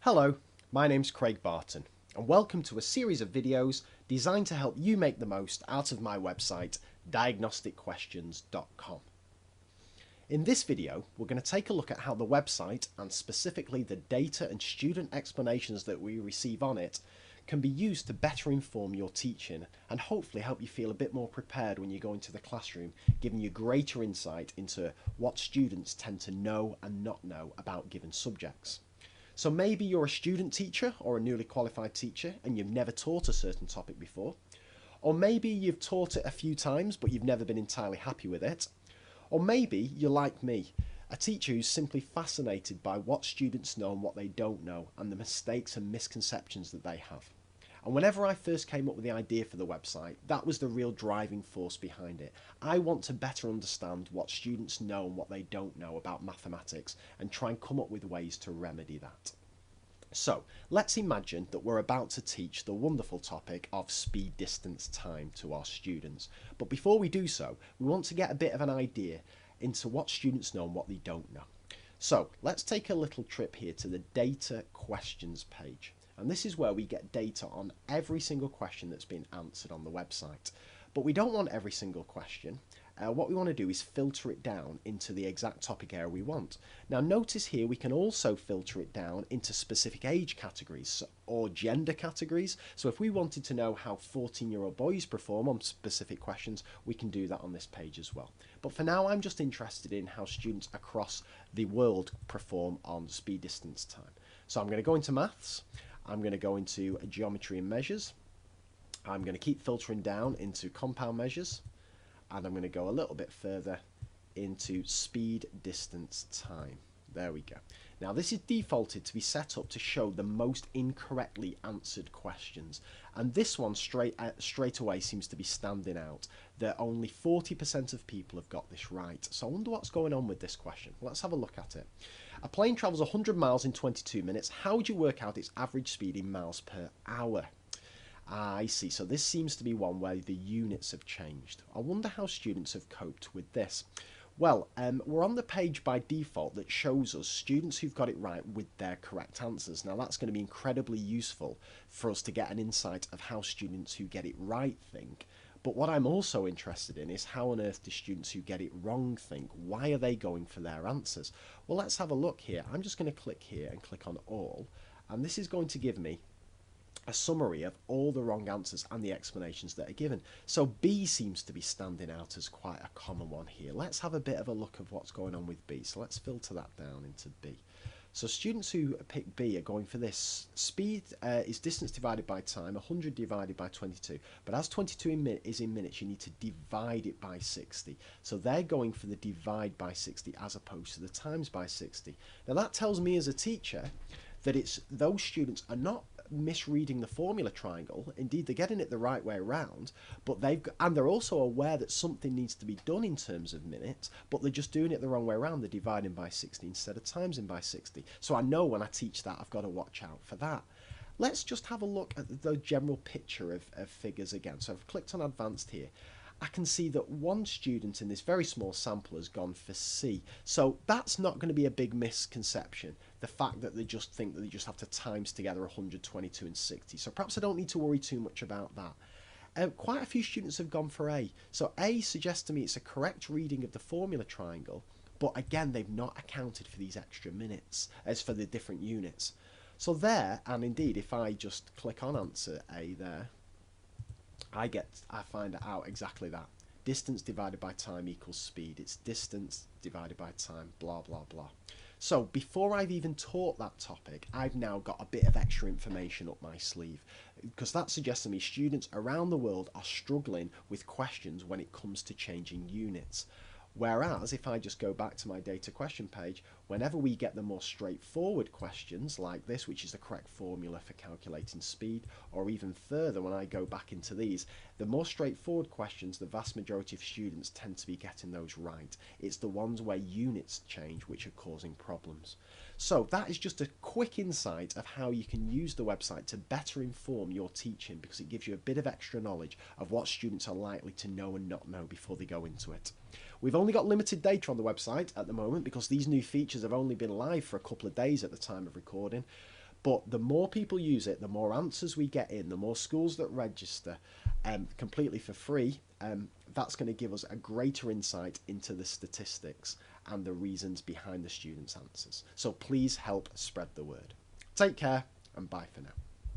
Hello, my name's Craig Barton, and welcome to a series of videos designed to help you make the most out of my website, diagnosticquestions.com. In this video, we're going to take a look at how the website, and specifically the data and student explanations that we receive on it, can be used to better inform your teaching and hopefully help you feel a bit more prepared when you go into the classroom, giving you greater insight into what students tend to know and not know about given subjects. So maybe you're a student teacher or a newly qualified teacher and you've never taught a certain topic before. Or maybe you've taught it a few times but you've never been entirely happy with it. Or maybe you're like me, a teacher who's simply fascinated by what students know and what they don't know and the mistakes and misconceptions that they have. And whenever I first came up with the idea for the website, that was the real driving force behind it. I want to better understand what students know and what they don't know about mathematics and try and come up with ways to remedy that. So, let's imagine that we're about to teach the wonderful topic of speed, distance, time to our students. But before we do so, we want to get a bit of an idea into what students know and what they don't know. So, let's take a little trip here to the data questions page. And this is where we get data on every single question that's been answered on the website. But we don't want every single question. What we want to do is filter it down into the exact topic area we want. Now notice here we can also filter it down into specific age categories or gender categories. So if we wanted to know how 14-year-old boys perform on specific questions, we can do that on this page as well. But for now I'm just interested in how students across the world perform on speed, distance, time. So I'm going to go into maths. I'm going to go into geometry and measures. I'm going to keep filtering down into compound measures, and I'm going to go a little bit further into speed, distance, time. There we go. Now this is defaulted to be set up to show the most incorrectly answered questions, and this one straight away seems to be standing out. That only 40% of people have got this right. So I wonder what's going on with this question. Let's have a look at it. A plane travels 100 miles in 22 minutes. How would you work out its average speed in miles per hour? I see. So this seems to be one where the units have changed. I wonder how students have coped with this. Well, we're on the page by default that shows us students who've got it right with their correct answers. Now that's going to be incredibly useful for us to get an insight of how students who get it right think. But what I'm also interested in is how on earth do students who get it wrong think? Why are they going for their answers? Well, let's have a look here. I'm just going to click here and click on all, and this is going to give me a summary of all the wrong answers and the explanations that are given. So B seems to be standing out as quite a common one here. Let's have a bit of a look of what's going on with B. So let's filter that down into B. So students who pick B are going for this. Speed is distance divided by time, 100 divided by 22. But as 22 is in minutes, you need to divide it by 60. So they're going for the divide by 60 as opposed to the times by 60. Now that tells me as a teacher that those students are not misreading the formula triangle. Indeed, they're getting it the right way around, but they're also aware that something needs to be done in terms of minutes, but they're just doing it the wrong way around. They're dividing by 60 instead of timesing by 60. So I know when I teach that, I've got to watch out for that. Let's just have a look at the general picture of figures again. So I've clicked on advanced here. I can see that one student in this very small sample has gone for C. So that's not going to be a big misconception, the fact that they just think that they just have to times together 122 and 60. So perhaps I don't need to worry too much about that. Quite a few students have gone for A. So A suggests to me it's a correct reading of the formula triangle, but again, they've not accounted for these extra minutes as for the different units. So there, and indeed, if I just click on answer A there, I find out exactly that. Distance divided by time equals speed. It's distance divided by time, blah, blah, blah. So before I've even taught that topic, I've now got a bit of extra information up my sleeve, because that suggests to me students around the world are struggling with questions when it comes to changing units. Whereas if I just go back to my data question page, whenever we get the more straightforward questions like this, which is the correct formula for calculating speed, or even further when I go back into these, the more straightforward questions, the vast majority of students tend to be getting those right. It's the ones where units change which are causing problems. So that is just a quick insight of how you can use the website to better inform your teaching, because it gives you a bit of extra knowledge of what students are likely to know and not know before they go into it. We've only got limited data on the website at the moment because these new features have only been live for a couple of days at the time of recording. But the more people use it, the more answers we get in, the more schools that register completely for free, that's going to give us a greater insight into the statistics and the reasons behind the students' answers. So please help spread the word. Take care and bye for now.